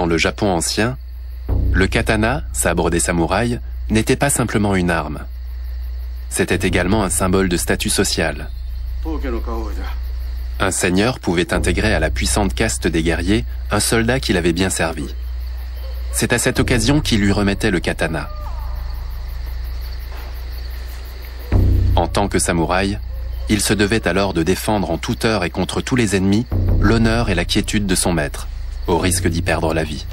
le Japon ancien, le katana, sabre des samouraïs, n'était pas simplement une arme. C'était également un symbole de statut social. Un seigneur pouvait intégrer à la puissante caste des guerriers un soldat qui l'avait bien servi. C'est à cette occasion qu'il lui remettait le katana. En tant que samouraï, il se devait alors de défendre en toute heure et contre tous les ennemis l'honneur et la quiétude de son maître, au risque d'y perdre la vie.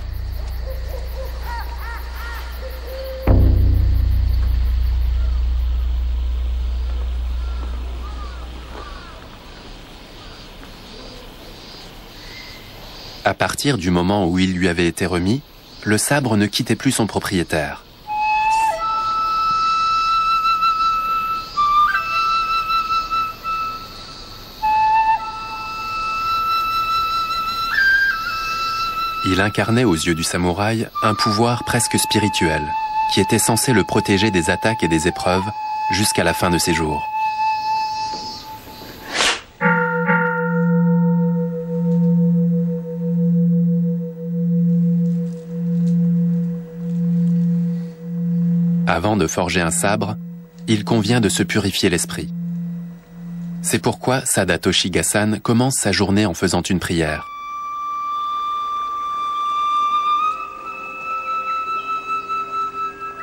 À partir du moment où il lui avait été remis, le sabre ne quittait plus son propriétaire. Il incarnait aux yeux du samouraï un pouvoir presque spirituel, qui était censé le protéger des attaques et des épreuves jusqu'à la fin de ses jours. Avant de forger un sabre, il convient de se purifier l'esprit. C'est pourquoi Sadatoshi Gasan commence sa journée en faisant une prière.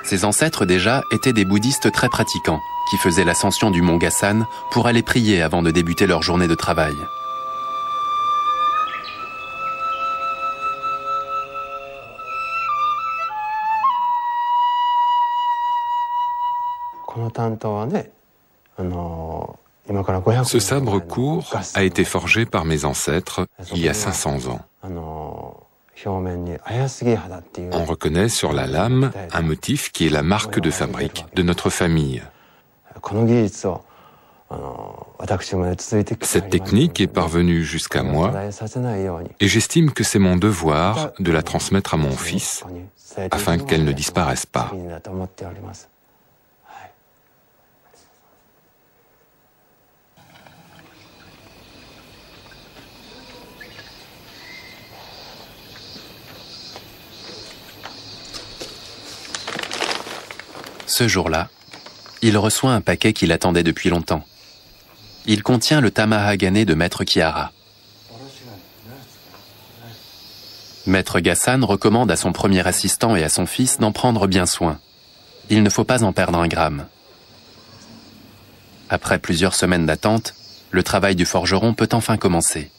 Ses ancêtres déjà étaient des bouddhistes très pratiquants, qui faisaient l'ascension du mont Gasan pour aller prier avant de débuter leur journée de travail. Ce sabre court a été forgé par mes ancêtres il y a 500 ans. On reconnaît sur la lame un motif qui est la marque de fabrique de notre famille. Cette technique est parvenue jusqu'à moi et j'estime que c'est mon devoir de la transmettre à mon fils afin qu'elle ne disparaisse pas. Ce jour-là, il reçoit un paquet qu'il attendait depuis longtemps. Il contient le tamahagane de Maître Kihara. Maître Gasan recommande à son premier assistant et à son fils d'en prendre bien soin. Il ne faut pas en perdre un gramme. Après plusieurs semaines d'attente, le travail du forgeron peut enfin commencer.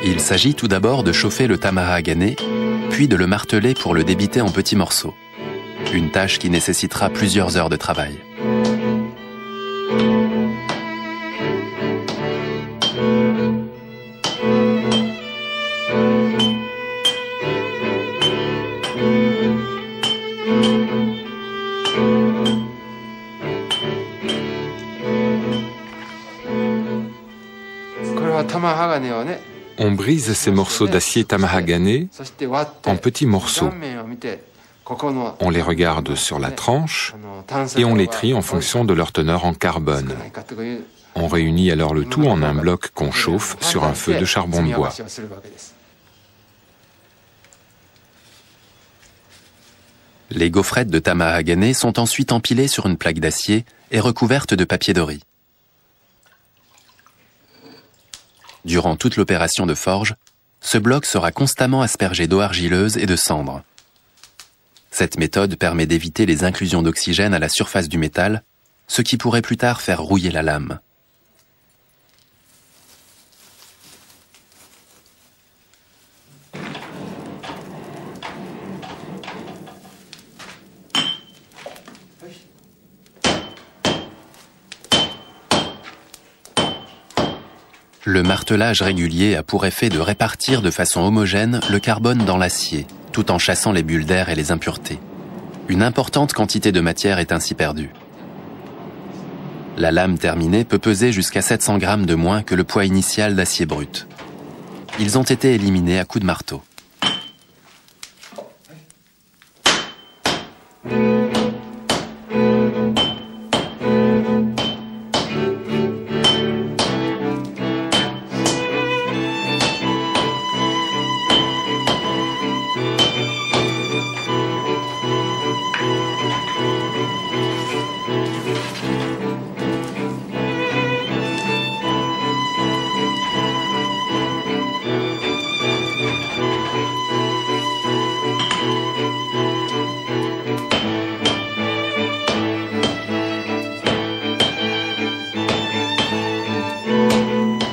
Il s'agit tout d'abord de chauffer le tamahagane, puis de le marteler pour le débiter en petits morceaux. Une tâche qui nécessitera plusieurs heures de travail. On brise ces morceaux d'acier tamahagane en petits morceaux. On les regarde sur la tranche et on les trie en fonction de leur teneur en carbone. On réunit alors le tout en un bloc qu'on chauffe sur un feu de charbon de bois. Les gaufrettes de tamahagane sont ensuite empilées sur une plaque d'acier et recouvertes de papier de riz. Durant toute l'opération de forge, ce bloc sera constamment aspergé d'eau argileuse et de cendres. Cette méthode permet d'éviter les inclusions d'oxygène à la surface du métal, ce qui pourrait plus tard faire rouiller la lame. Le martelage régulier a pour effet de répartir de façon homogène le carbone dans l'acier, tout en chassant les bulles d'air et les impuretés. Une importante quantité de matière est ainsi perdue. La lame terminée peut peser jusqu'à 700 grammes de moins que le poids initial d'acier brut. ils ont été éliminés à coups de marteau.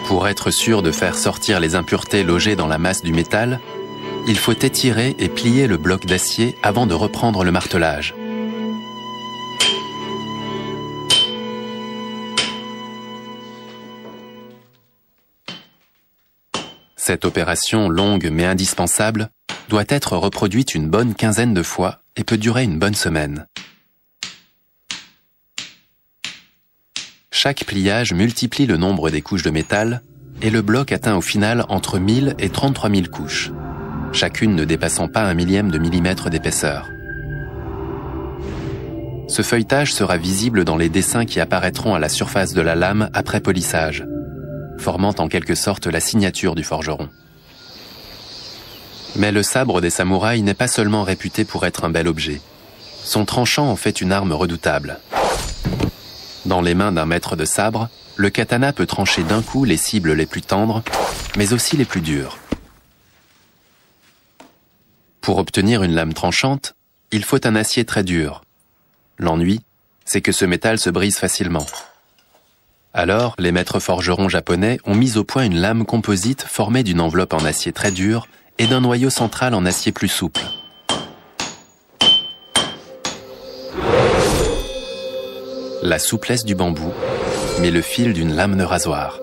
Pour être sûr de faire sortir les impuretés logées dans la masse du métal, il faut étirer et plier le bloc d'acier avant de reprendre le martelage. Cette opération longue mais indispensable doit être reproduite une bonne quinzaine de fois et peut durer une bonne semaine. Chaque pliage multiplie le nombre des couches de métal et le bloc atteint au final entre 1000 et 33 000 couches, chacune ne dépassant pas 1 millième de millimètre d'épaisseur. Ce feuilletage sera visible dans les dessins qui apparaîtront à la surface de la lame après polissage, formant en quelque sorte la signature du forgeron. Mais le sabre des samouraïs n'est pas seulement réputé pour être un bel objet. Son tranchant en fait une arme redoutable. Dans les mains d'un maître de sabre, le katana peut trancher d'un coup les cibles les plus tendres, mais aussi les plus dures. Pour obtenir une lame tranchante, il faut un acier très dur. L'ennui, c'est que ce métal se brise facilement. Alors, les maîtres forgerons japonais ont mis au point une lame composite formée d'une enveloppe en acier très dur et d'un noyau central en acier plus souple. La souplesse du bambou, mais le fil d'une lame de rasoir.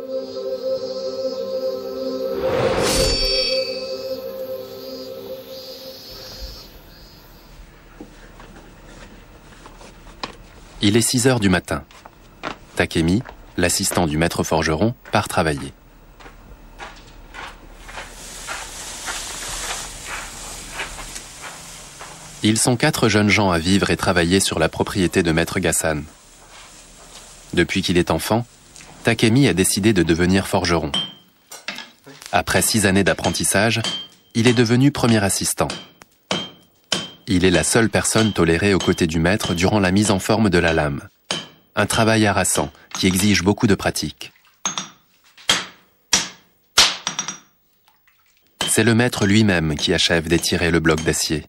Il est 6 heures du matin. Takemi, l'assistant du maître forgeron, part travailler. Ils sont 4 jeunes gens à vivre et travailler sur la propriété de Maître Gassan. Depuis qu'il est enfant, Takemi a décidé de devenir forgeron. Après 6 années d'apprentissage, il est devenu premier assistant. Il est la seule personne tolérée aux côtés du maître durant la mise en forme de la lame. Un travail harassant qui exige beaucoup de pratique. C'est le maître lui-même qui achève d'étirer le bloc d'acier.